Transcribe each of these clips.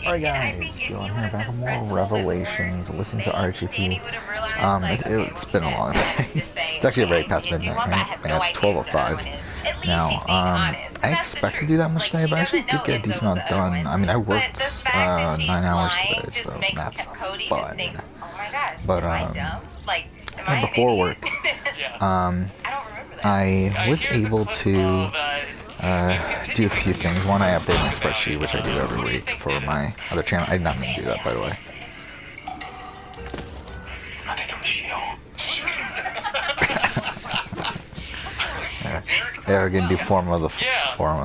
Alright guys, Gillen here back with more Revelations, listening to RGP. It's been a long day. It's actually already past midnight, right? Yeah, it's 12:05. Now, I expect to do that much today, but I actually did get a decent amount done. I mean, I worked 9 hours today, so that's fun. But, and before work, I was able to do a few things. One, I update my spreadsheet, which I do every week for my other channel. I did not mean to do that, by the way. They're gonna do Form of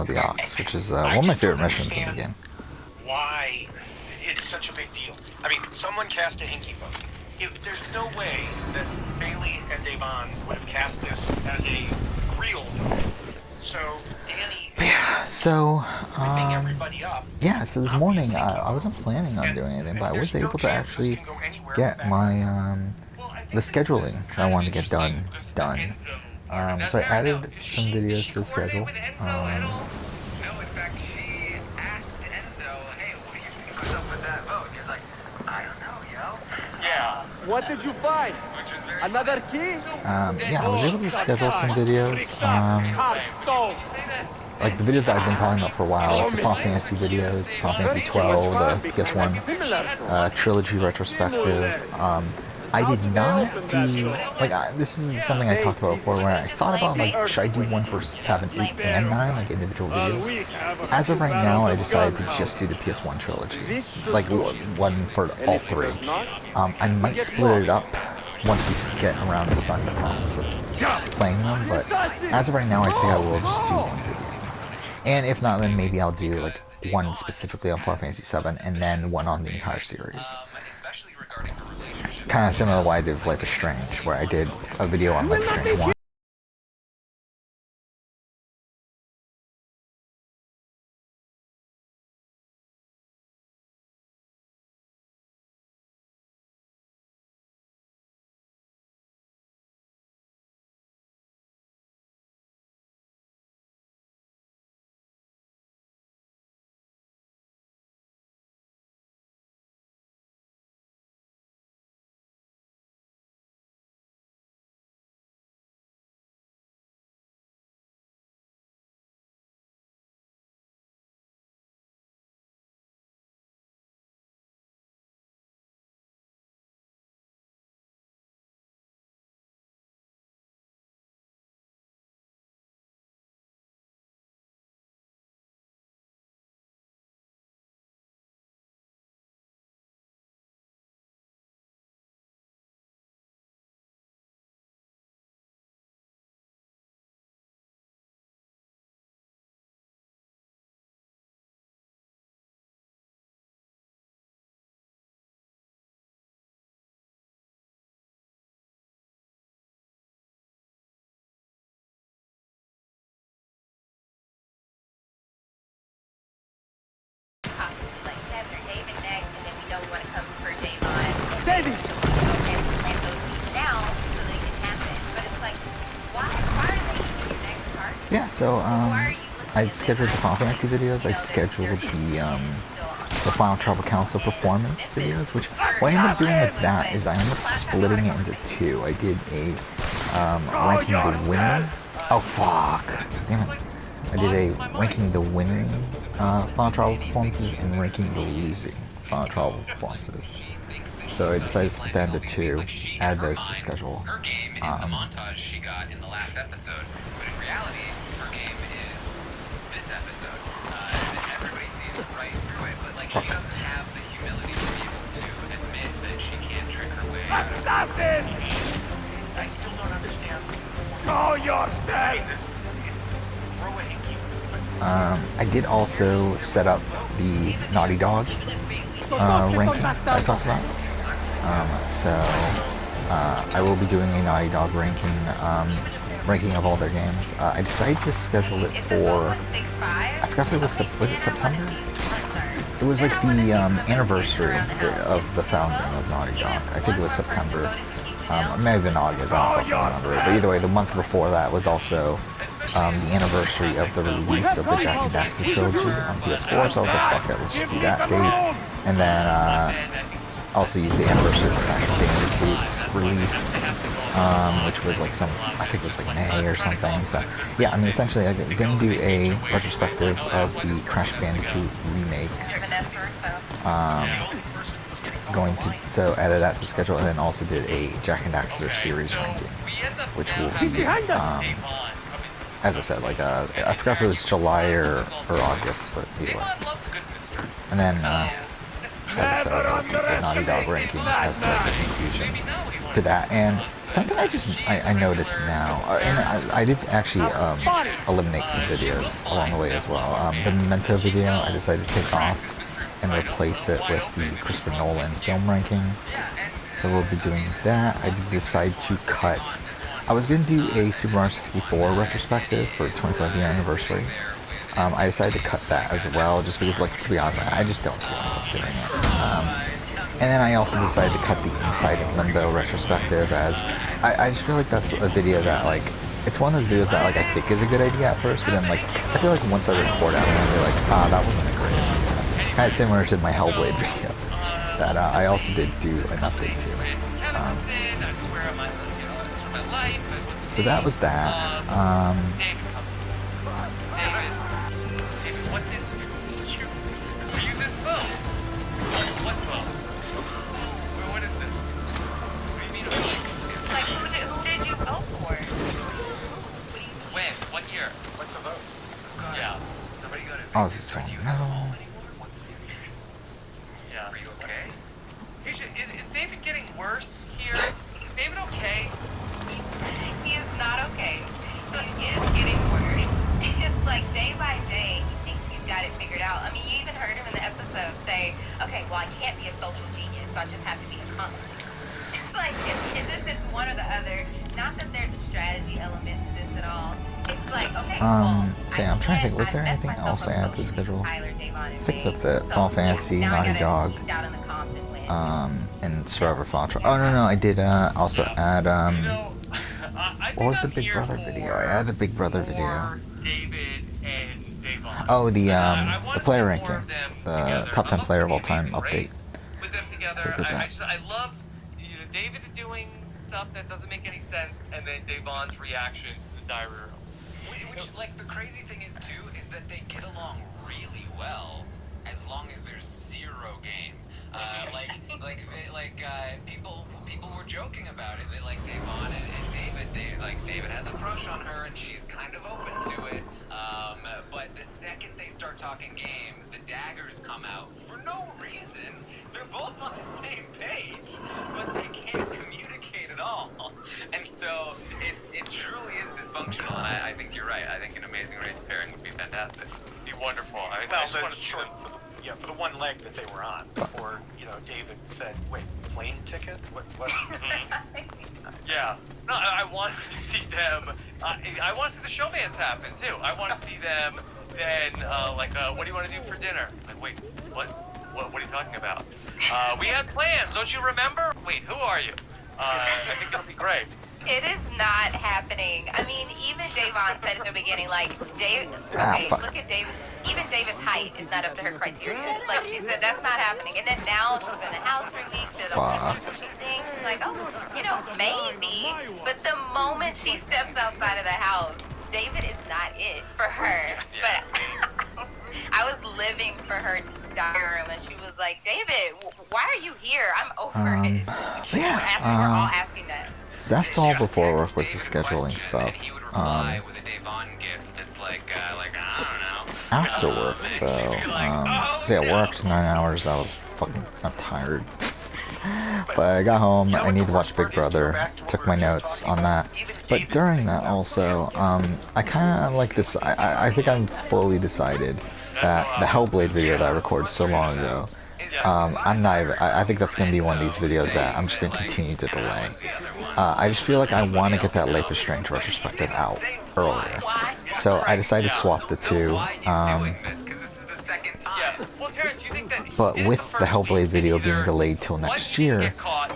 the Ox, which is one of my favorite missions in the game. Why it's such a big deal? I mean, someone cast a Hinky vote. There's no way that Bailey and Devon would have cast this as a real. So Danny. Yeah. So so this morning I wasn't planning on doing anything, but I was able to actually get my the scheduling I wanted to get done. So I added some videos to the schedule. What did you find? Another key? Yeah, I was able to schedule some videos. Like the videos that I've been talking about for a while, like the Final Fantasy videos, Final Fantasy 12, the PS1 trilogy retrospective. I did not do, like, this is something I talked about before, where I thought about, like, should I do one for 7, 8, and 9, like, individual videos? As of right now, I decided to just do the PS1 trilogy, like, one for all three. I might split it up once we get around to starting the process of playing them, but as of right now, I think I will just do one video. And if not, then maybe I'll do, like, one specifically on Final Fantasy 7, and then one on the entire series. Kind of similar to what I did with Life is Strange, where I did a video on Life is Strange 1. Yeah, so I scheduled the Final Fantasy videos. I scheduled the Final Tribal Council performance videos. Which what I ended up doing with that is I ended up splitting it into two. I did a ranking the winner. Oh fuck! Damn it! I did a ranking the winning Final Tribal performances and ranking the losing Final Tribal performances. So I decided to split that into two, add those to the schedule. Her game is the montage she got in the last episode, but in reality, her game is this episode. Everybody sees it right through it, but like she doesn't have the humility to be able to admit that she can't trick her way out of it. I still don't understand. Show yourself! Throw a Hinky. I did also set up the Naughty Dog ranking that I talked about. I will be doing a Naughty Dog ranking of all their games. I decided to schedule it for, I forgot if it was it September? It was like the anniversary of the founding of Naughty Dog. I think it was September. It may have been August, I don't remember. But either way, the month before that was also the anniversary of the release of the Jak and Daxter trilogy on PS4, so I was like, fuck it, let's just do that date. And then also use the anniversary of Crash Bandicoot's release, which was like I think it was like May or something. So yeah, I mean essentially I'm gonna do a retrospective of the Crash Bandicoot remakes. Going to added that to the schedule, and then also did a Jak and Daxter series ranking, which will be as I said, like I forgot if it was July or August, but either way. And then as I said, the Naughty Dog ranking has the confusion to that. And something I noticed now, and I did actually eliminate some videos along the way as well. The Memento video I decided to take off and replace it with the Christopher Nolan film ranking. So we'll be doing that. I did decide to cut. I was going to do a Super Mario 64 retrospective for 25-year anniversary. I decided to cut that as well, just because, like, to be honest, I just don't see myself doing it. And then I also decided to cut the Inside of Limbo retrospective, as I just feel like that's a video that, like, it's one of those videos that, like, I think is a good idea at first, but then, like, I feel like once I record it, I'm gonna be like, that wasn't a great idea. Kind of similar to my Hellblade video that I also did do an update to. So that was that. Oh, is it so metal? Yeah. Are you okay? Is David getting worse here? Is David okay? He is not okay. He is getting worse. It's like day by day, he thinks he's got it figured out. I mean, you even heard him in the episode say, okay, well, I can't be a social genius, so I just have to be a comic. It's like, as if it's one or the other. Not that there's a strategy element to this at all. It's like, okay, say, I'm trying to think, was there anything else I had to schedule? I think that's it. Final Fantasy, Naughty Dog, and Survivor Fatra. Oh, no, I did, also add, what was the Big Brother video? I added a Big Brother video. Oh, the player ranking. The top 10 player of all time update. So I did that. I love, David doing stuff that doesn't make any sense, and then Devon's reactions to the diary room. Which, like, the crazy thing is, too, is that they get along really well as long as there's zero game. People were joking about it. They like Devon and David. David has a crush on her, and she's kind of open to it. But the second they start talking game, the daggers come out for no reason. They're both on the same page, but they can't communicate at all. And so it truly is dysfunctional. And I think you're right. I think an Amazing Race pairing would be fantastic. It'd be wonderful. I just want to short for the one leg that they were on before, David said, wait, plane ticket? What? Yeah. No, I want to see them. I want to see the showmans happen, too. I want to see them then, what do you want to do for dinner? Like, wait, what are you talking about? We had plans, don't you remember? Wait, who are you? I think it'll be great. It is not happening. I mean, even Devon said at the beginning, like, look at David. Even David's height is not up to her criteria. Like, she said, that's not happening. And then now she's in the house for weeks. The people she's seeing, she's like, oh, maybe. But the moment she steps outside of the house, David is not it for her. But I was living for her diary room, and she was like, David, why are you here? I'm over it. We're all asking that. So that's all before work with the scheduling stuff. After work, though, I worked 9 hours. I was I'm tired. But I got home. I need to watch Big Brother. Took my notes on that. But during that, also, I kind of like this. I think I'm fully decided that the Hellblade video that I recorded so long ago. I think that's going to be one of these videos that I'm just going to continue to delay. I just feel like I want to get that Life is Strange retrospective out earlier. So I decided to swap the two. But with the Hellblade video being delayed till next year,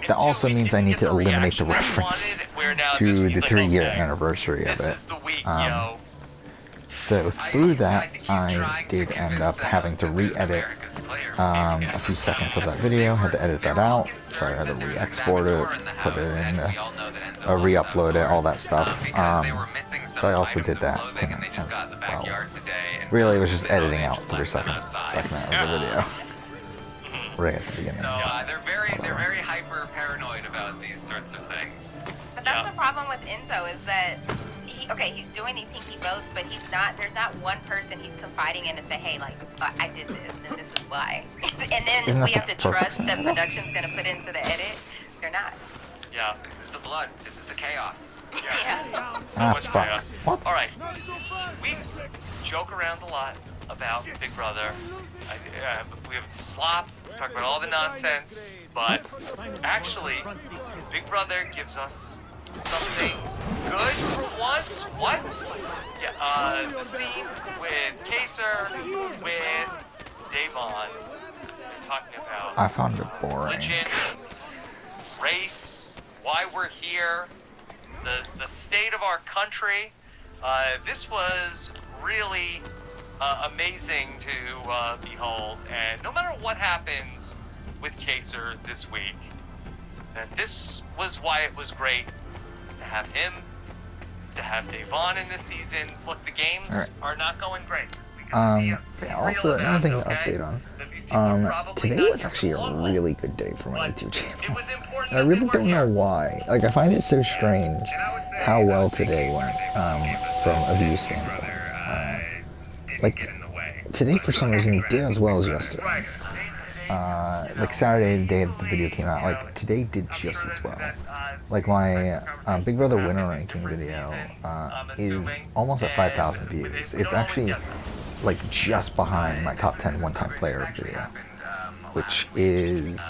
that also means I need to eliminate the reference to the 3-year anniversary of it. So through that, I did end up having to re-edit a few seconds of that video. Had to edit that out, so I had to re-export it, put it in, re-upload it, all that stuff. So I also did that tonight as well. Really, it was just editing out 3 seconds of the video. Right at the beginning. So they're very hyper paranoid about these sorts of things. But that's the problem with Enzo is that he's doing these hinky votes, but there's not one person he's confiding in to say, hey, like, I did this and this is why. And then we have to trust that production's gonna put into the edit. They're not. Yeah, this is the blood. This is the chaos. Yeah. Fuck. What? All right, we joke around a lot about Big Brother. We have the slop. We talk about all the nonsense, but actually, Big Brother gives us something good for once. What? Yeah, the scene with Kaser, with Davon. They're talking about I found it boring. religion, race, why we're here, the state of our country. This was really amazing to behold, and no matter what happens with Kaser this week, that this was why it was great to have him, to have Davon in this season. Look, the games are not going great. Also, another thing to update on. Today was actually a really good day for my YouTube channel. And I really don't know why. Like, I find it so strange how well today went from a view standpoint. Like, today for some reason did as well as yesterday. Like Saturday, the day that the video came out, like today did just as well. Like my Big Brother winner ranking video is almost at 5,000 views. It's actually like just behind my top 10 one-time player video, which is,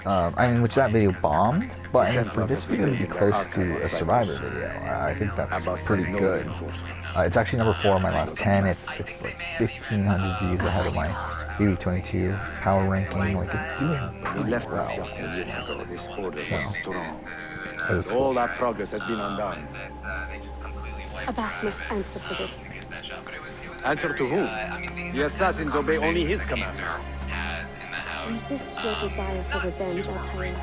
I mean, which that video bombed, but I mean, for this video to be close to a Survivor video, I think that's pretty good. It's actually number 4 on my last 10. It's like 1,500 views ahead of my BB22 power ranking. Like, it's doing pretty well. So, All that progress has been undone. Abbas must answer for this. Answer to whom? The assassins obey only his command. Resist your desire for revenge, Altair.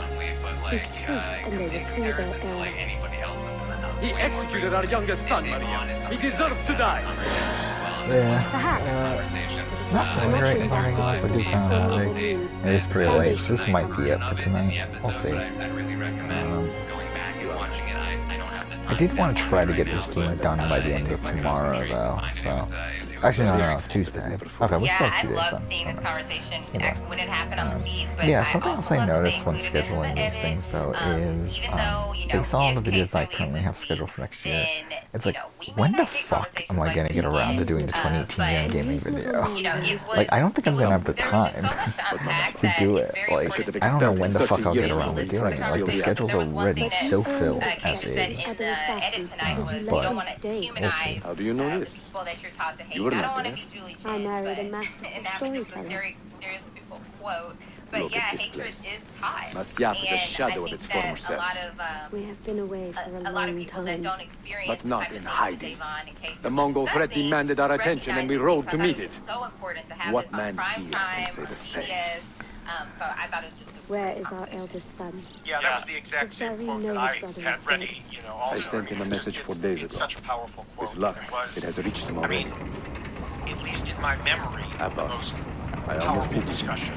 Speak truth, and they will see their error. He executed our youngest son, Maria. He deserves to die. yeah. Perhaps. Not feeling right now, I do kind of have it. It is pretty late, so this might be it for tonight. We'll see. I did want to try to get this game done by the end of tomorrow, though, so... Actually, no, Tuesday. Okay, we'll start 2 days I then. love seeing this conversation when it happened on the feeds, but Yeah, something else I noticed when scheduling these things, though, is, based on all the videos I currently have scheduled for next year, it's like, when the fuck am I gonna get around to doing the 2018 Young Gaming video? Like, I don't think I'm gonna have the time to do it. Like, I don't know when the fuck I'll get around to doing it. Like, the schedule's already so filled as is. But we'll see. How do you know this? You were I don't not want to there. be Julie I Chen, married a but masterful and that was just a storyteller. stereotypical quote. But Look yeah, at this hatred place. is taught. Masyaf is a And shadow I of think its that former self. A lot of, We have been away for a a lot of long people that time. don't experience But not the in type of hiding. things that Davon and Casey The were Mongol threat discussing, demanded our attention, and we recognizing rode things. to I thought meet was it. so important to have What this on man prime here time, can say the same? CBS, so I thought it was just a Where great is our conversation. eldest son? Yeah, that was the exact Does same Barry quote know that his I brother had is ready, you know, also. sent him a message 4 days It's ago. such a powerful quote. With luck, and it was, it has reached him I already. mean, at least in my memory, the Abbas, most I almost powerful pity him. discussion.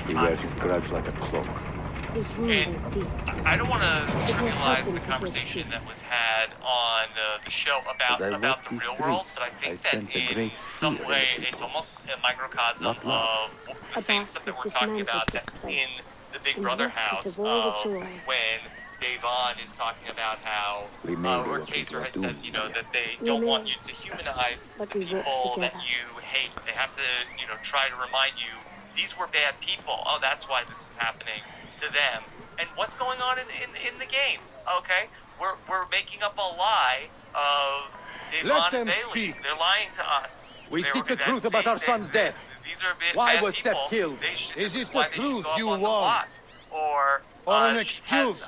He wears his grudge like a cloak. His wound is deep. I don't want to It will help trivialize him the to hear the conversation truth. that was had on the show As I about walk the these real world, streets, but I I think sense that a in great some fear in way the it's people. almost a microcosm Not love. of the same Abbas stuff that has we're talking about dismantled that's this in place the Big and Brother left it house of all the of joy. when Davon is talking about how We may be or walking Kaser to a had said, doom, you know, Maria. that they We don't may, want you to humanize the but we walk people that together. you hate. They have to, you know, try to remind you these were bad people. Oh, that's why this is happening to them. And what's going on in the game? Okay, we're making up a lie of Davon Let and them Bailey. speak. They're lying to us. We They seek were- the truth about our son's death. These are Why bad was Seth people. killed? They should, Is this it why the they should truth go up you on the want? lot. or Or an she excuse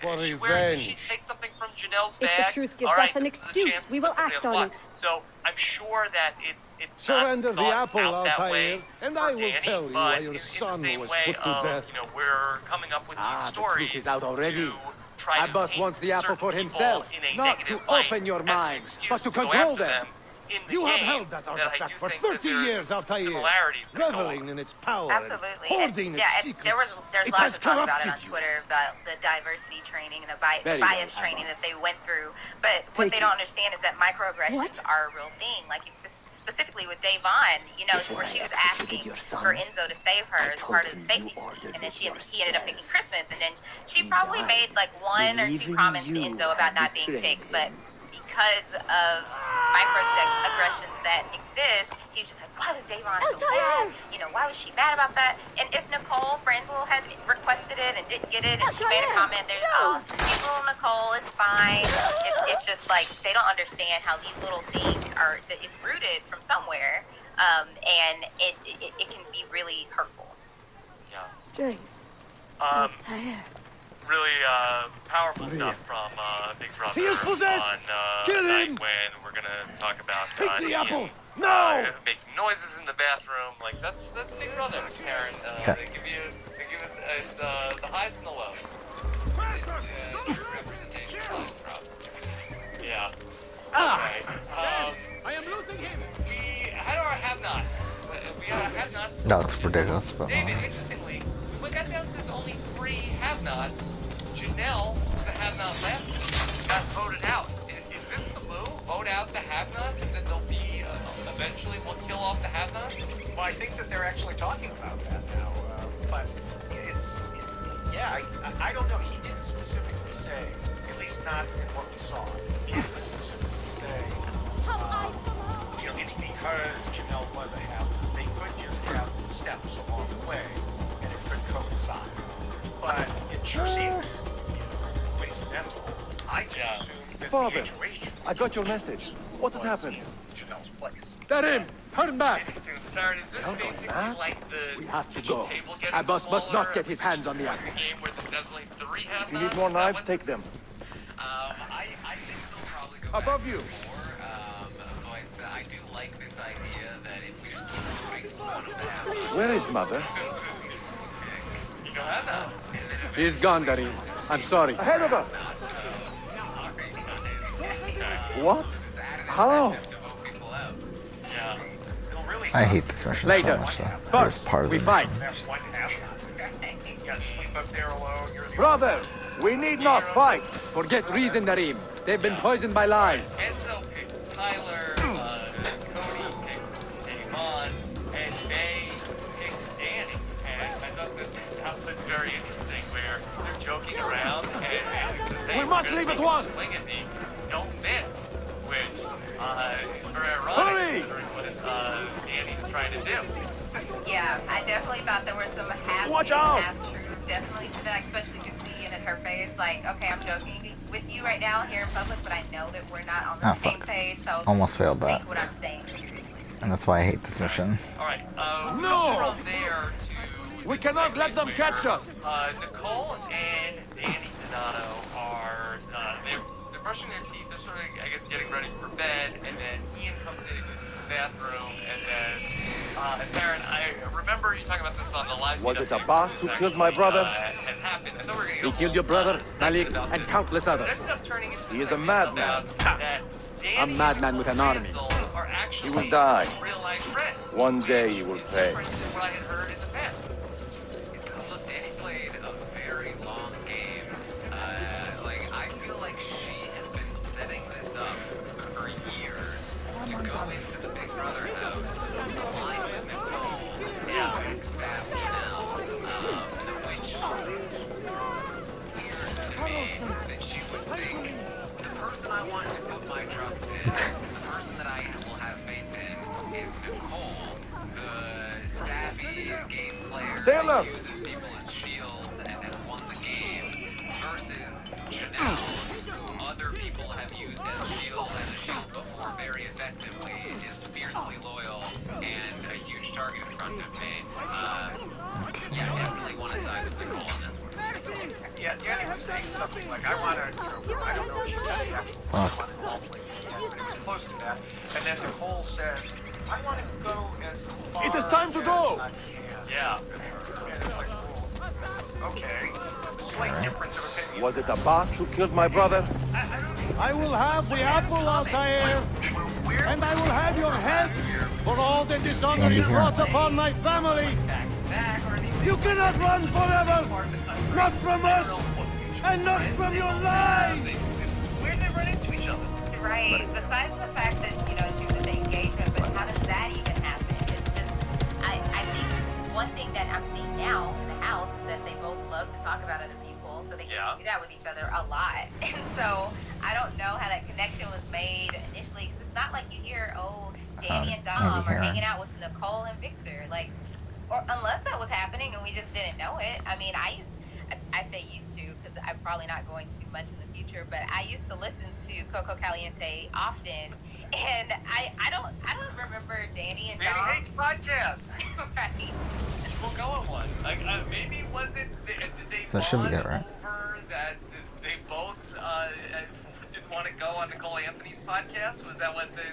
for did she revenge. take something from Janelle's If bag? the truth gives All right, us an this is a excuse, chance to we will put something act on on block. it. So I'm sure that it's Surrender not the thought apple, out that Altair, way and for I will Danny, tell you but why in your the son same was way put to of, death. we're coming up with these the stories truth is out already. to try to Abbas paint wants the apple certain for people himself, in a not negative to light open your as an mind, excuse but to go control after them. in the You have game, held that I artifact do for think 30 that years, there's Altair, similarities that go reveling on. in its power, Absolutely. and holding And, its yeah, secrets. there's It lots has of talk about it on corrupted you. Twitter about the diversity training and the bias Very well, training Abbas. that they went through. But what Take they it. don't understand is that microaggressions What? are a real thing. Like specifically with Davon, you know, Before where I she was executed asking your son, for Enzo to save her I as told part of him the safety you ordered suite, and then it he ended up yourself. picking Christmas, and then she He probably died, made like one or two believing comments to you Enzo about had not being betrayed picked, but him. because of microaggressions that exist, he's just like, why was Davon so mad? You know, why was she mad about that? And if Nicole Franzel had requested it and didn't get it, and she made a comment, there's, oh, she's little Nicole, it's fine. It's just like, they don't understand how these little things are, that it's rooted from somewhere, and it can be really hurtful. Yeah. Strength. Altair. Really powerful stuff from Big Brother He is possessed! on Kill night him! when we're gonna talk about Take the Ian, apple! No! making noises in the bathroom. Like that's Big Brother, Karen. They give it it's, the highs and the lows. It's true representation of life, Rob. Yeah. Ah! Okay. I am losing him! We had our have-nots. We have nots. No, it's ridiculous, but David, interestingly, we got down to only 3 have-nots. Janelle, the have-not left, got voted out. Is this the move? Vote out the have-nots, and then they'll be eventually we'll kill off the have-nots? Well, I think that they're actually talking about that now, but I don't know. He didn't specifically say, at least not in what we saw. He didn't specifically say, it's because Janelle was a have-not. They could just have steps along the way, and it could coincide. But it sure seems, coincidental. I just assumed that Father, the HOH I got your message. What has was happened? Janelle's place. Get him! Turn back! Sarah, is this Count on basically that. like the We have to the go. table getting Abbas must smaller, not get his hands on the like apple. the game where there's definitely 3 have-nots? If you need more Is that knives, what take this them. I think they'll probably go Above back you. to 4, but I do like this idea that if we just keep making fun of the have-nots, Where is mother? You don't have that. She's gone, Darin. I'm sorry. Ahead of us! What? How? Yeah. It'll really I hate this mission Later. so much. So First, it's part of we the fight. mission. Have one have-not. You gotta sleep up there alone. You're the Brothers, we need not fight. Forget reason, Darim. They've been poisoned by lies. Enzo picks Tyler, Cody picks Davon, and Bay picks Danny. And I thought that was very interesting where they're joking around and Bailey says, hey, We must we're gonna leave at take a once." swing at me. Don't miss. Which is very ironic Hurry! considering what Danny's trying to do. Yeah, I definitely thought there were some half Watch out! half truth definitely to that, especially just seeing it in her face. Like, okay, I'm joking with you right now here in public, but I know that we're not on the Ah, same fuck. page, so Almost failed that. take what I'm saying seriously. And that's why I hate this mission. Alright, No! from there to We cannot let them where, catch us. Nicole and Danny Donato are they're brushing their teeth. They're sort of, I guess, getting ready for bed, and then Ian comes in and uses the bathroom, and then Taryn, I remember you talking about this on the live. Was feed it update Abbas who actually, killed my brother? had happened. I thought we were gonna get He a killed whole, your brother, Malik, about and this. countless But it others. ended up turning into He is a segment madman. about that Danny A madman and with an army. Franzel are actually He will die. real-life friends. One day he will Which is pay. different than what I had heard in the past. Look, Danny played a very long game. I feel like she has been setting this up for years to go into the Big Brother house, align with Nicole, and backstab Janelle, which is weird to me that she would think the person I want to put my trust in, the person that I will have faith in, is Nicole, the savvy game player Stay that alert. uses people as shields and has won the game, versus Janelle, who other people have used as a shield before very effectively, is fiercely loyal and a huge target in front of me. Yeah, definitely want to side with Nicole on this. Danny was saying something like, I want to, I don't know if she said the actual word, I want to go play but it was close to that. And then Nicole says, I want to go as far It is time to go! as I can. Yeah. And it's like, well, okay. Slight difference of opinion. Was it Abbas who killed my brother? I will have the apple, Altair, and I will have your head for all the dishonor you brought upon my family. You cannot run forever, not from us, and not from your lies. Where did they run into each other? Right. Besides the fact that, you know, she was in the engagement, but how does that even happen? It's just, I think one thing that I'm seeing now in the house is that they both love to talk about other people, so they can do that with each other a lot. And so I don't know how that connection was made initially, because it's not like you hear, oh, Danny and Dom are hanging out with Nicole and Victor, like, or unless that was happening and we just didn't know it. I mean, I say used to, because I'm probably not going too much in the future, but I used to listen to Coco Caliente often, and I don't remember Danny and Dom. Danny hates podcasts. Right. We'll go on one. Like, maybe was it did they So should we bond get right? over that they both didn't want to go on Nicole Anthony's podcast? Was that what they?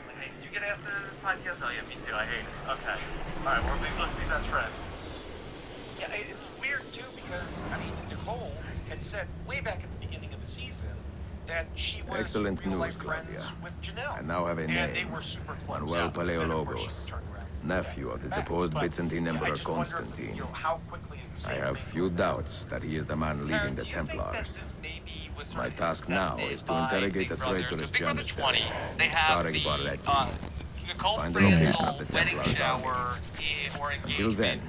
Like, hey, did you get asked to this podcast? Oh yeah, me too. I hate it. Okay. All right, let's be best friends. Yeah, it's weird too because, I mean, Nicole had said way back at the beginning of the season that she was Excellent real-life news, friends Claudia. with Janelle. I now have a And they name. were super close. Manuel And then, of course, Paleologos, she turned around. nephew of the Back. deposed But, Byzantine yeah, I Emperor just wonder, Constantine. you know, how quickly is the I same have thing few gonna doubts that he is the man leading the Templars. My task now is to interrogate a traitorous janissary, Tarek Barleti. Find the location of the Templars army. Until then,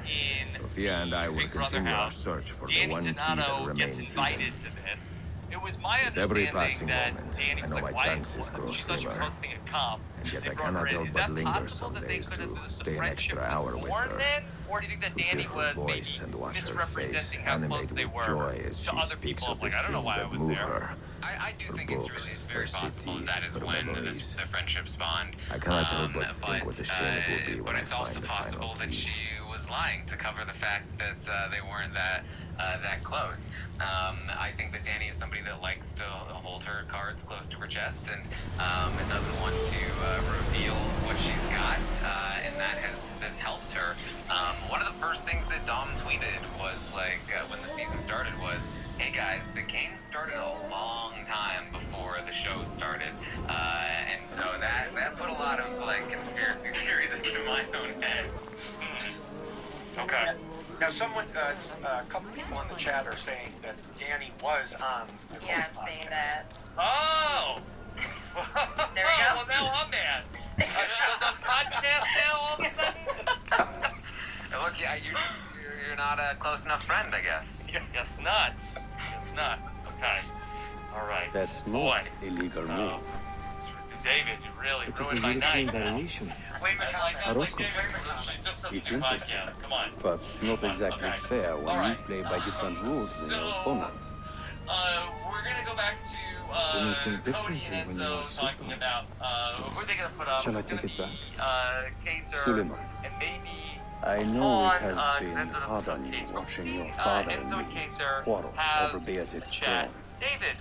Sophia and I will continue our search for the one key that remains hidden. It was my With every understanding passing that moment, Danny I was know like, my why chances grow she thought she was slimmer. hosting a comp. And yet They I brought her cannot in. help Is but that linger possible some that they days could have- to the stay an friendship extra hour was with born her. then? Or do you think that To hear Danny her was voice maybe and watch her face misrepresenting how close animated they with were joy as to she other speaks people? of the Like, I don't know things why I that was move there. her. I do Her think books, it's very her possible city, that is her when memories. the friendship spawned. I cannot help but think what a shame it will be But when I it's find also the final possible that key. she was lying to cover the fact that they weren't that close. I think that Danny is somebody that likes to hold her cards close to her chest and doesn't want to reveal what she's got, and that has helped her. One of the first things that Dom tweeted was like when the season started was, "Hey guys, the game started a long time before the show started," and so that put a lot of like conspiracy theories into my own head. Okay. Now, someone, a couple people in the chat are saying that Danny was on Nicole's Yeah, I'm saying podcast. that. Oh! There we go. Well, now I'm mad. She goes on podcast now all of a sudden? Look, yeah, you're not a close enough friend, I guess. Guess not. Guess not. Okay. All right. That's Boy. not a legal move. David, you really It is a ruined my European night. variation, Blame the comment. Arocco. It's It's interesting, Come on. but not exactly Okay. fair when All you right. play by different rules than your opponent. We're gonna go back to Anything Cody differently and when you Enzo are talking Sultan? about who are they gonna put up? Shall I It's gonna take it be, Kaser Suleiman. and maybe I know it on, has been Enzo hard on you Kaser. watching See, your father Enzo and and me Kaser quarrel have over Bayezid's chat. throne. David,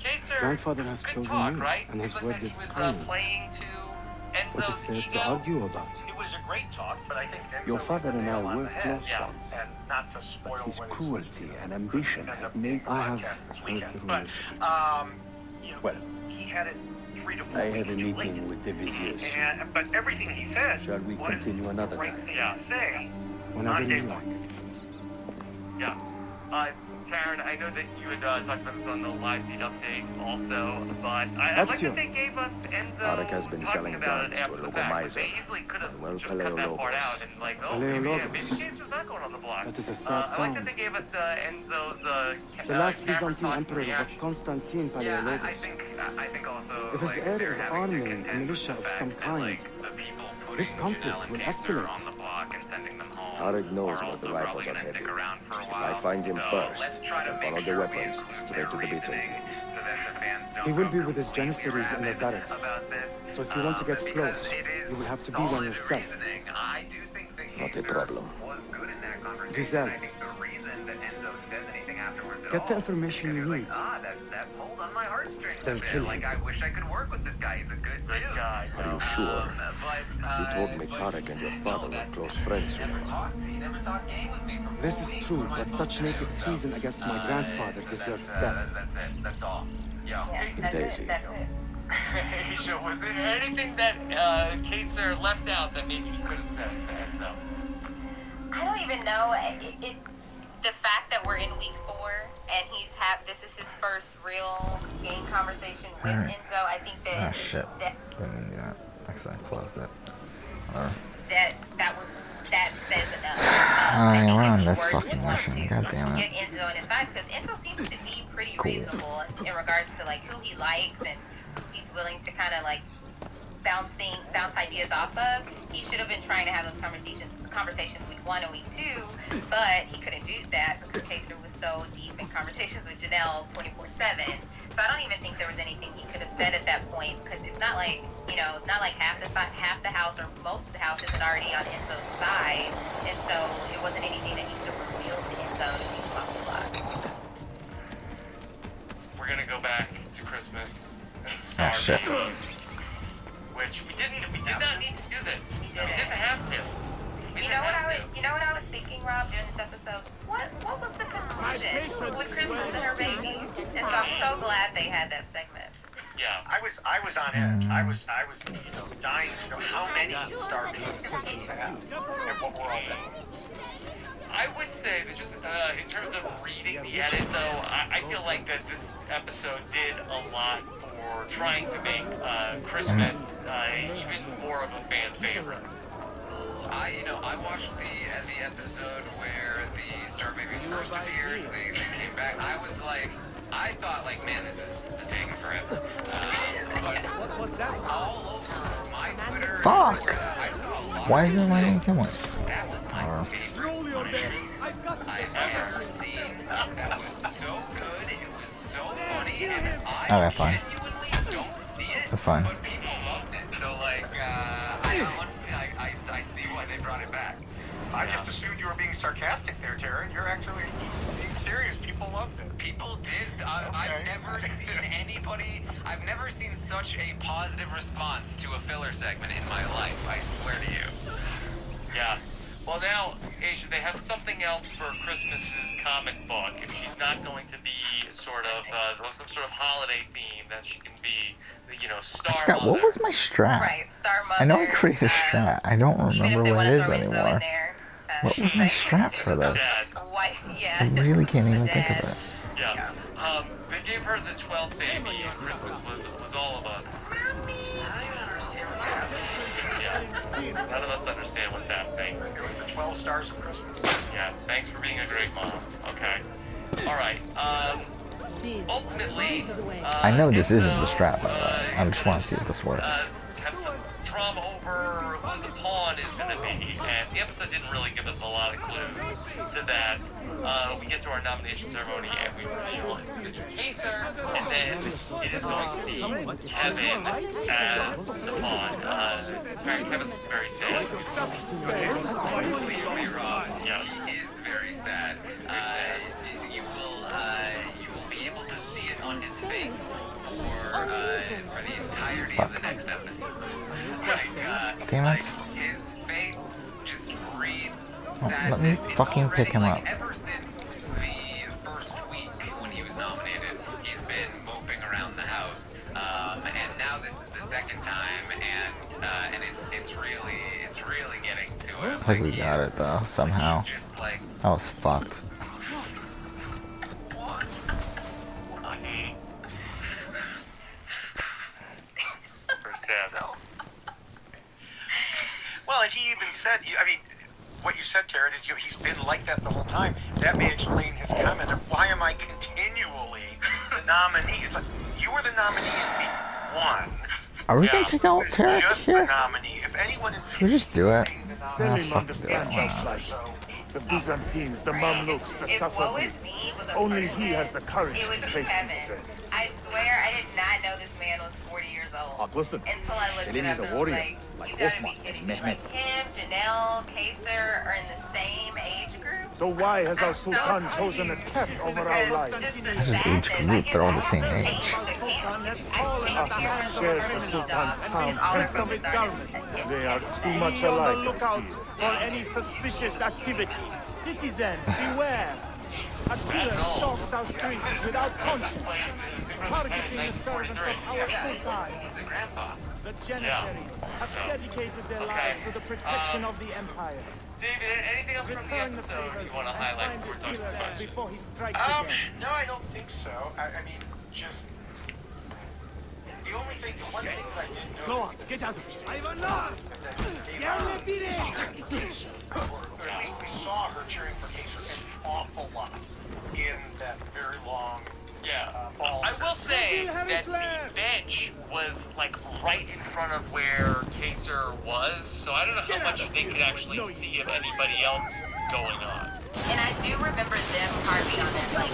Kaser Grandfather has could chosen talk, me right? and has Seems read like this that he was time. playing to What Enzo's is there to ego. argue about? It was a great talk, but I think Enzo Your hit father the and I nail on were the head. close Yeah. once, And not to spoil but his what it's cruelty supposed to and be, ambition end up have being made... I have podcast this heard weekend. the But, rumors. you know, Well, he had it 3 to 4 I weeks have a too late. meeting with the viziers. But everything he said Shall we was continue another the right time? thing Yeah. to say Whenever on day you one. like. Yeah. Taryn, I know that you had talked about this on the live feed update also, but I like Ezio. that they gave us Enzo Tarek has been talking selling about it guns to after a the local fact. Like, miser, they easily could have Manuel just cut that part Paleologos. out and like, oh, maybe Paleologos. Case was not going on the block. That is a sad I like that sound. they gave us Enzo's The last camera Byzantine talk emperor was reaction. Constantine Yeah, Paleologos. I think also If his like, heir they're is having to arming a contend with militia the of fact some that, kind, like, the people this putting conflict Janelle and will Kaser escalate. on the block and sending them home Tarek knows are what the also rifles probably are gonna stick headed. around for a If while. I find him So first, let's try to I'll make follow the sure we weapons include straight their to the reasoning Byzantines. so that the fans don't He will go be with his completely Janissaries in their rabid barracks. about this, So if you want to get because close, it is you will have to be one solid yourself. reasoning. I do think that Not a Kaser problem. was good in that conversation. Giselle. I think the reason that Enzo says anything afterwards at Get the all. information Because you he was need. like, that pulled on my heartstrings Then a bit. kill Like, him. I wish I could work with this guy. He's a good dude. guy. Are you sure? You told me but Tarek and your no, father were that's- close friends. He never talked game with me for This 4 is weeks. true, What am I but supposed such to do? naked So, treason against my grandfather so deserves that's, death. That's it. That's all. Yeah. Yeah, In that's Daisy. it. That's it. So was there anything that Kaser left out that maybe he could have said? So. I don't even know. The fact that we're in week 4 and this is his first real game conversation with Alright. Enzo. I think that Ah, shit. that Didn't mean to do that. Accidentally closed it. Whatever. that says enough. Oh, yeah, I think we're if on he this were fucking to mission. God damn get it. Enzo on his side, because Enzo seems to be pretty Cool. reasonable in regards to like who he likes, and he's willing to kind of like bounce ideas off of. He should have been trying to have those conversations week 1 and week 2, but he couldn't do that because Kaser was so deep in conversations with Janelle 24/7. So I don't even think there was anything he could have said at that point, because it's not like, it's not like half the house or most of the house isn't already on Enzo's side, and so it wasn't anything that he could have revealed to Enzo to keep him off the block. We're gonna go back to Christmas and Oh, Star shit. Babies, which we did not need to do this. We didn't have to. You know what I was thinking, Rob, during this episode? What was the conclusion with Christmas and her baby? And so I'm so glad they had that segment. Yeah. I was on edge. I was dying to know how many Star Babies we had and what were all them. I would say that just in terms of reading the edit, though, I feel like that this episode did a lot for trying to make Christmas even more of a fan favorite. I watched the episode where the Star Babies first appeared. They came back. I thought like, man, this is taking forever. But What's that? all over my Twitter, Fuck! I saw a lot Why of is it people letting me saying, kill it? that was my Or- favorite Punisher I've ever seen. That was so good. It was so funny, and I Okay, fine. genuinely don't see it. That's fine. But people loved it. So like, honestly, I see why they brought it back. I just assumed you were being sarcastic there, Taryn. You're actually being serious. People loved it. People did. I've never seen such a positive response to a filler segment in my life. I swear to you. Yeah. Well, now, Asia, they have something else for Christmas's comic book. If she's not going to be sort of some sort of holiday theme, that she can be, Star I forgot, Mother. what was my strat? Right, Star Mother. I know I created a strat. I don't Even if remember they what want it to is throw Enzo in anymore. there, What was my strat for this? yeah. I really can't even think of it. Yeah. They gave her the 12th baby, and Christmas was all of us. I don't even understand what's happening. Yeah. None of us understand what's happening. It was the 12 stars of Christmas. Yes. Thanks for being a great mom. Okay. All right. Ultimately, I know this isn't the Enzo, strat, by the way. I just want to see if this works. Have some drama over who the pawn is going to be, and the episode didn't really give us a lot of clues to that. We get to our nomination ceremony, and we reveal it's going to be Kaser, and then it is going to be Kevin as the pawn. Kevin's very sad. Completely wrong. Yeah. He is very sad. You will be able to see it on his face for the entirety of the next episode. Damn it. His face just reads Oh, sadness. let me It's fucking already, pick him like, up. Ever since the first week when he was nominated, he's been moping around the house, and now this is the second time, and it's really getting to him. I think we he got is- it though, somehow. Just like, That was fucked. Very sad. Well, and he even said, what you said, Taryn, is he's been like that the whole time. That may explain his comment of, why am I continually the nominee? It's like, you were the nominee in week 1. Are we Yeah, going to go who's Tarek just the here? nominee. If anyone is Should we just do it? being the Let's nominee, Selim fucking do it. understands Why us not? like so the Byzantines, the Mamluks, the If Woe Safavids. Is Me was a Only person, he has the courage it would to be face Kevin. these threats. I swear I did not know this man was 40 years old. Listen, Until I looked Selim it is up a and warrior, was like you gotta Osman be kidding and me. Mehmet. Like him, Janelle, Kaser are in the same age group. So why has our Sultan chosen a cat over our lives? That's just age group. They're all the same age. Ahmed shares the Sultan's calm strength of his garments. They are too much alike. On the lookout for any suspicious activity. Citizens, beware! A killer stalks our streets without conscience, targeting the servants of our Sultan. The Janissaries have dedicated their lives to the protection of the Empire. David, anything else from the episode you want to highlight before we talk about it? Before he strikes again. No, I don't think so. I mean, just the one thing that I did know. Go on, get out of here. Or at least we saw her cheering for Kaser an awful lot in that very long. Ball. I will say that the bench was like right in front of where Kaser was, so I don't know how much they could actually see of anybody else going on. And I do remember them harping on that, like,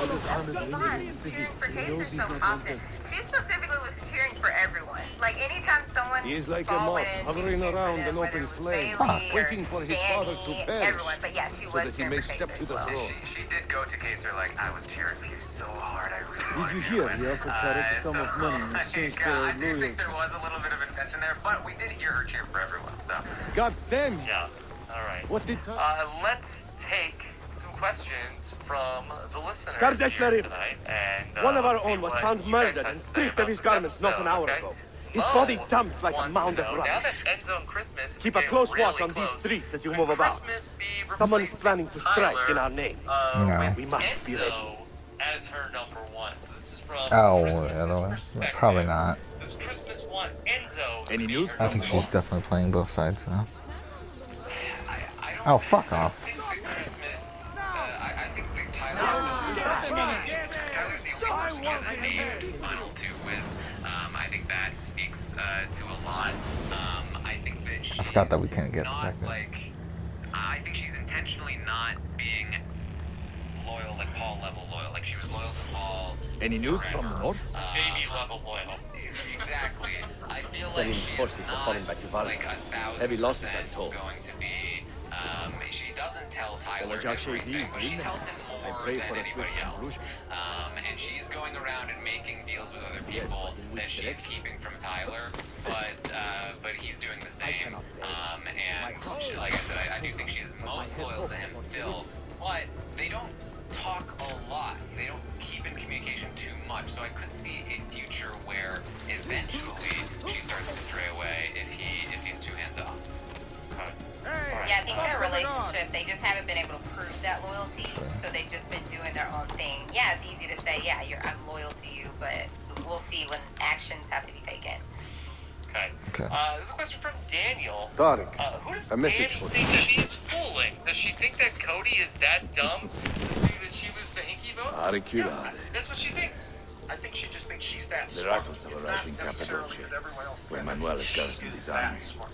Devon's cheering for Kaser so often. She specifically was cheering for everyone. Like, anytime someone He is like a moth hovering around an open flame, waiting for his father to perish, everyone. But yeah, she so was that he may step to the well. throne. She did go to Kaser like, I was cheering for you so hard, I really Did you hear he offered Tarek a sum of money in exchange for I do loyalty? think there was a little bit of intention there, but we did hear her cheer for everyone, so. God damn! Yeah, alright. What did Let's take some questions from the listeners Gardesh here Larif. tonight, and One of our let's see own was what found you guys murdered had and to say stripped of about his this garments not episode, an hour okay? ago. His Mo body dumped like a wants mound to of know, blood. now that Enzo and Christmas Keep a became close really watch on close, these streets as you could move about. Christmas be Someone is replacing planning to strike Tyler, in our name. No. with We must be ready. Enzo as her number one. So this is from Oh, Christmas's perspective. probably not. Does Christmas want Enzo to Any be news? her I think number she's definitely playing both sides now. I don't Oh, fuck off. think that Christmas, I think that Tyler's the only person she hasn't made final two with. I think that speaks to a lot. I think that she's I forgot that we couldn't get not detected. like, I think she's intentionally not being loyal, like Paul level loyal. Like she was loyal to Paul. Any news forever. from the north? baby level loyal. Exactly. I feel like Selim's she forces is are not falling back to Val. like 1,000% Heavy losses, I'm told. going to be. She doesn't tell Tyler Olacak şey değil, everything, but she değil mi? tells him I more pray than for a anybody swift else. conclusion. And she's going around and making deals with other people that she's keeping from Tyler, but he's doing the same. And she, like I said, I do think she is most loyal to him still, but they don't talk a lot. They don't keep in communication too much, so I could see a future where eventually she starts to stray away if he's too hands off. Yeah, I think their relationship, they just haven't been able to prove that loyalty, so they've just been doing their own thing. Yeah, it's easy to say, yeah, I'm loyal to you, but we'll see when actions have to be taken. Okay. This is a question from Daniel. Tarek, Who does a message Danny for think she's fooling? Does she think that Cody is that dumb to see that she was the Hinky vote? Harikulade. That's what she thinks. I think she just thinks she's that The smart. rifles have It's arrived not in necessarily Cappadocia, that everyone else where thinks Manuel is she's garrisoning his that army. smart.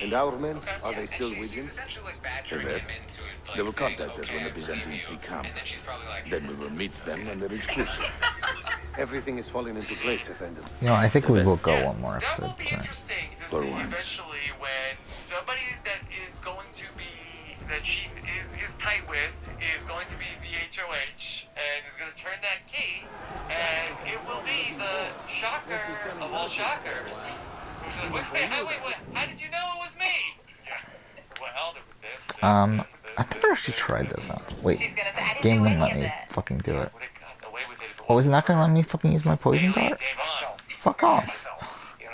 and our men, Okay. are they still and with she's him? essentially like badgering They him into it, like They will saying, contact us okay, when the I believe Byzantines you. decamp. And then she's probably like, Then we will meet them when they reach Kusa. Everything is falling into place, Effendi. You know, I think we will go Yeah, one more that will episode be tonight. interesting to For see once. eventually when somebody that is going to be, that she is tight with, is going to be the HOH, and is going to turn that key, and it will be the shocker of all shockers. Wait, how did you know it was me? Yeah. Well, there was this. I've never actually tried this out. Wait, She's gonna say, I didn't game do wouldn't any let of me that. fucking do it. Would have gotten away with it if it Oh, was it not gonna let me fucking use my poison Bailey, dart? Davon. Fuck off. Myself. You know?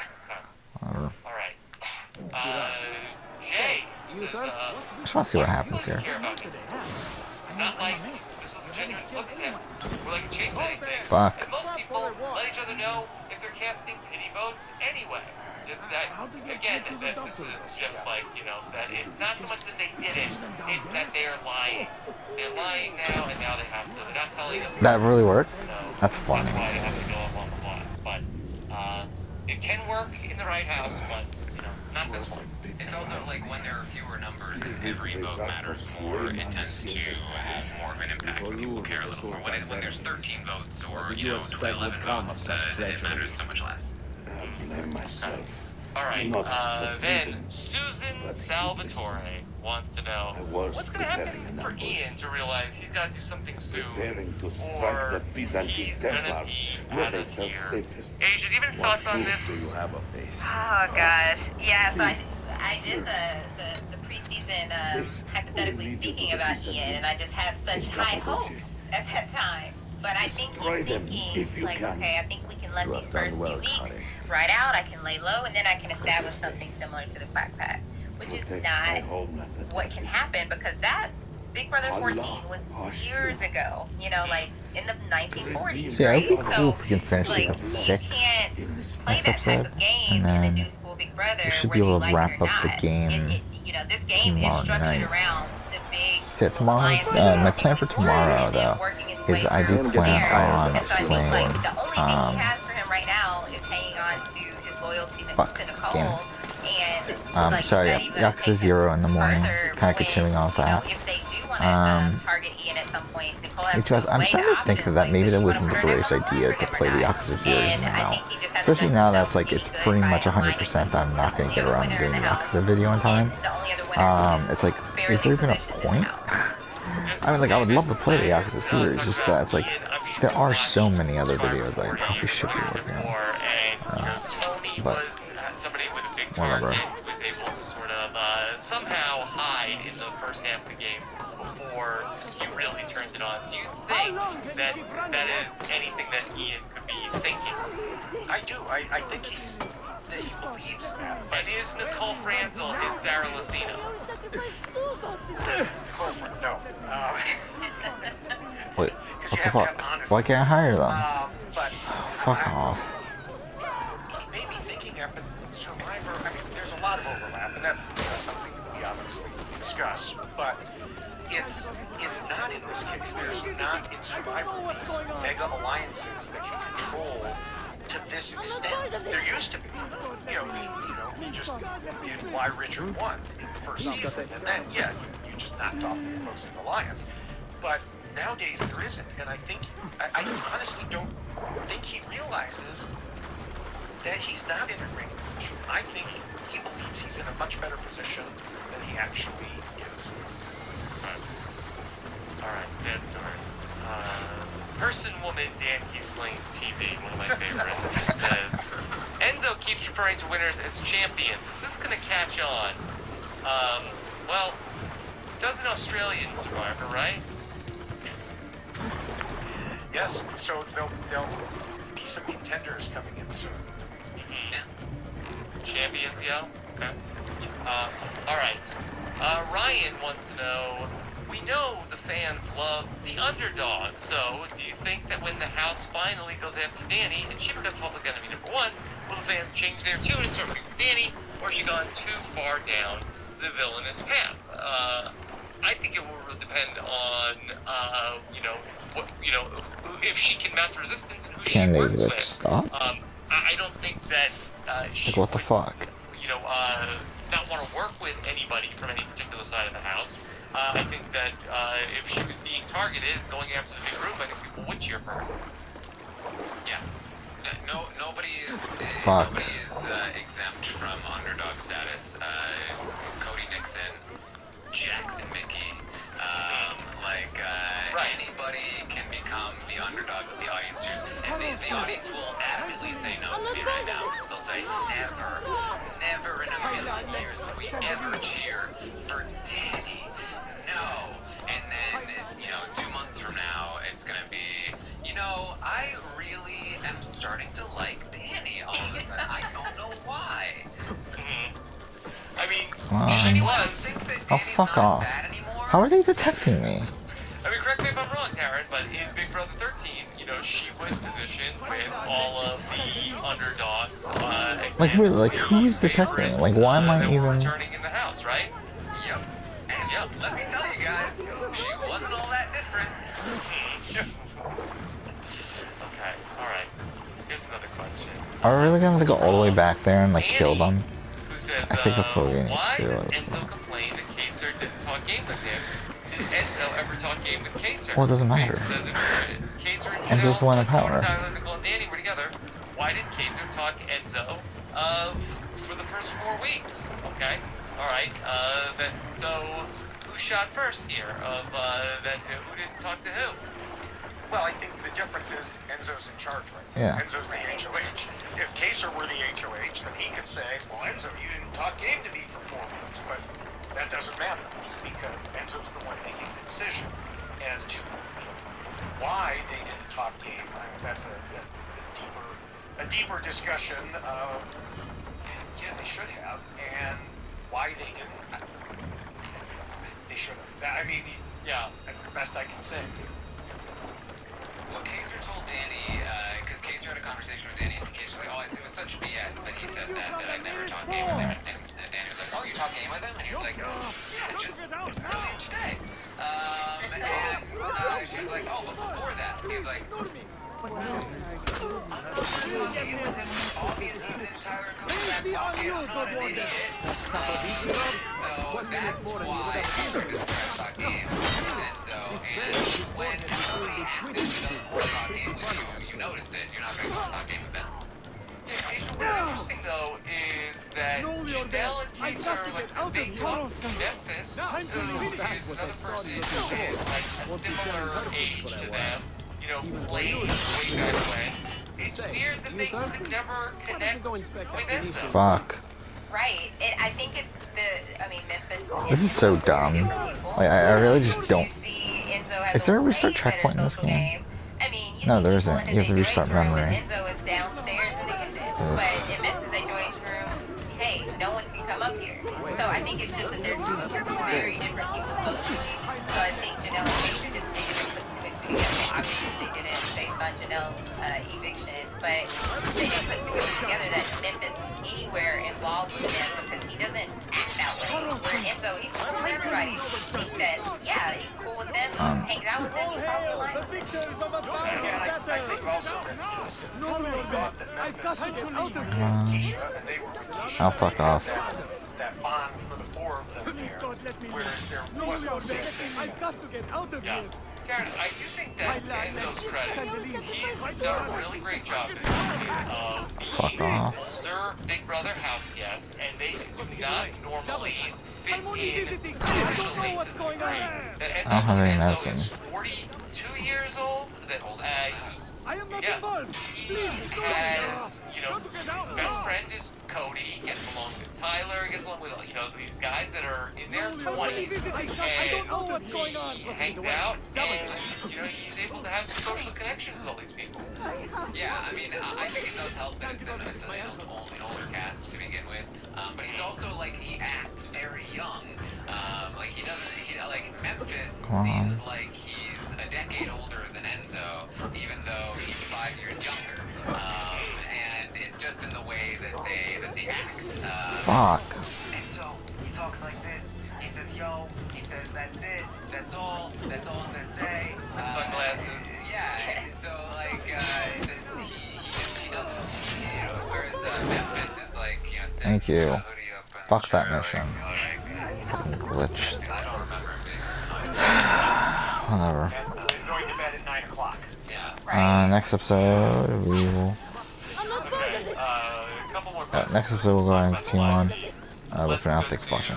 Whatever. Alright. Jay says, I just wanna see what happens here. care about me. It's not like this was a genuine look at him. We're like chase anything. Fuck. And most people let each other know if they're casting pity votes anyway. Again, this is just like, you know, that it's not so much that they did it, it's that they're lying. They're lying now, and now they have to. They're not telling us. That really worked? So That's funny. That's why they have to go up on the plot. But it can work in the right house, but you know, not this one. it's also like when there are fewer numbers, every vote matters more. It tends to have more of an impact when people care a little more. When there's 13 votes or, you know, 11 votes, it matters so much less. I blame myself. Alright, Not for then treason, Susan but Salvatore wants to know what's going to happen for Ian to realize he's got to do something soon, or he's going to be out of here. Asian, even thoughts on this? Do you have a base? Oh gosh, yeah. So I did the preseason hypothetically speaking about Ian, and I just had such high hopes at that time. But I think he's thinking, like, okay, I think we can let these first few weeks ride out, I can lay low, and then I can establish something similar to the Quack Pack, which is not what can happen, because that Big Brother 14 was years ago, you know, like in the 1940s, So yeah, right? it'd be cool So, if we can finish like, at we 6 can't play next that type episode, of game and in the then new school Big Brother we should where be able you to like wrap it or up the not. game You know, this game is tomorrow structured night. around the big So yeah, tomorrow, alliances my plan for tomorrow, though, is I do plan on and so I think, playing, like, the only thing he has for him right now is hanging on to his loyalty to Nicole. And like, sorry, not even Yakuza 0 in the morning, kind of continuing off you know, that. if they do want to target Ian at some point, Nicole has Because I'm starting to think that maybe that wasn't the greatest idea to play the Yakuza series now. Especially now that's like it's pretty much 100% that I'm not going to get around to doing the Yakuza video in time. It's like, is there even a point? I mean, like, I would love to play the Yakuza series, just that it's like, there are so many other videos I probably should be working on. But, whatever. Was able to sort of somehow hide in the first half of the game before he really turned it on. Do you think that that is anything that Ian could be thinking? I do. I think that he believes that. And is Nicole Franzel his Sarah Lucino? No. Wait, what the fuck? Why can't I hire them? But Fuck off. he may be thinking that, but Survivor, I mean, there's a lot of overlap, and that's something that we obviously discuss, but it's not in this case. There's not in Survivor these mega alliances that can control to this extent. There used to be. We just did why Richard won in the first season, and then, yeah, you just knocked off the opposing alliance. But nowadays there isn't, and I think, I honestly don't think he realizes that he's not in a great position. I think he believes he's in a much better position than he actually is. Alright, sad story. Person, woman, Dan Kiesling TV, one of my favorites, says, Enzo keeps referring to winners as champions. Is this going to catch on? Well, does an Australian Survivor, right? Yes, so there'll be some contenders coming in soon. Champions, yeah? Okay. Alright. Ryan wants to know, we know the fans love the underdog, so do you think that when the house finally goes after Danny and she becomes public enemy number 1, will the fans change their tune and start rooting for Danny, or has she gone too far down the villainous path? I think it will depend on, if she can mount resistance and who she works with. Stop? I don't think that she Like, what the fuck? not want to work with anybody from any particular side of the house. I think that if she was being targeted, going after the big group, I think people would cheer for her. Yeah. Nobody is exempt from underdog status. Cody Nixon, Jackson Mickey, anybody can become the underdog that the audience cheers. And the audience will adamantly say no to me right now. They'll say, never in a million years would we ever cheer for Danny. No. And then, 2 months from now, it's going to be, I really am starting to like Danny all of a sudden. I don't know why. I mean, she was. Oh, fuck off. How are they detecting me? I mean, correct me if I'm wrong, Karen, but in Big Brother 13, she was positioned with all of the underdogs. Like, really, like, who's detecting me? Like, why am I even... returning in the house, right? Yep. And let me tell you guys, she wasn't all that different. Okay, alright. Here's another question. Are we really gonna go all the way back there and, like, kill them? Who says, I think that's what we need why to do. does Enzo complain that Kaser didn't talk game with him? Did Enzo ever talk game with Kaser? Well, it doesn't matter. Enzo's the one in power. Tyler, Nicole, and Danny were together. Why did Kaser talk Enzo for the first 4 weeks? Okay. Alright, so who shot first here? Who didn't talk to who? Well, I think the difference is Enzo's in charge right now. Yeah. Enzo's the HOH. If Kaser were the HOH, then he could say, well, Enzo, you didn't talk game to me for 4 months, but that doesn't matter because Enzo's the one making the decision as to why they didn't talk game. That's a deeper discussion of, yeah, they should have, and why they didn't. They should have. I mean, yeah, that's the best I can say. Well, Kaser told Danny, because Kaser had a conversation with Danny, and Kaser's like, oh, it was such BS that he said that I'd never talked game with him. And Danny was like, oh, you talked game with him? And he was like, yeah, just earlier today. And she was like, oh, but before that, he was like, obviously his entire comeback pocket, I'm not an idiot. So that's why Kaser doesn't talk game with Enzo. And when somebody actively doesn't want to talk game with you, you notice it, you're not going to talk game with them. What's interesting though is that Janelle and Kaser, like, they talk to Memphis, who is another person who is like a similar age to them, you know, played way back when. It's weird that they could never connect with Enzo. Fuck. Right. I think it's Memphis. This is so dumb. Like, I really just don't. Is there a restart checkpoint in this game? No, there isn't. You have to restart memory. Enzo is downstairs in the kitchen, but in Mrs. HOH room, hey, no one can come up here. So I think it's just that they're two very different people socially. So I think Janelle and Kaser just didn't put two and two together. Obviously they didn't based on Janelle's eviction, but they didn't put two and two together that Memphis was anywhere involved with them because he doesn't act that way. Where Enzo, he's cool with everybody. Think that, yeah, he's cool with them, he's hanging out with them, he's probably lying. I think also that thought that Memphis and Keisha, and they were with Keisha. Oh, fuck off. That bond for the 4 of them there, whereas there was no safety. Yeah. Karen, I do think that to Enzo's credit, he's done a really great job of being the older Big Brother house guest, and they do not normally fit in socially to the degree that Enzo, I don't have any Enzo medicine. is 42 years old. I am not yeah, involved. he has, you know, his best friend is Cody. He gets along with Tyler. He gets along with, you know, these guys that are in their 20s, and he hangs out, and, you know, he's able to have social connections with all these people. yeah, I mean, I think it does help that it's an older cast to begin with, but he's also, like, he acts very young. Like, he doesn't, like, Memphis seems like he's a decade older than Enzo, even though he's 5 years younger. And it's just in the way that they act. Fuck. Enzo, he talks like this. He says, yo, he says, that's it, that's all I'm gonna say. Sunglasses. Yeah, so, like, he doesn't, you know, whereas Memphis is like, you know, Thank you. hoodie up and Fuck that shirt, mission. Glitch. I don't remember it being Whatever. And going to bed at 9 o'clock. yeah. Next episode, we will. A couple more questions. Next episode, we'll go and continue on with Let's Final go Fix to, Watching.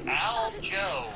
Al Joe.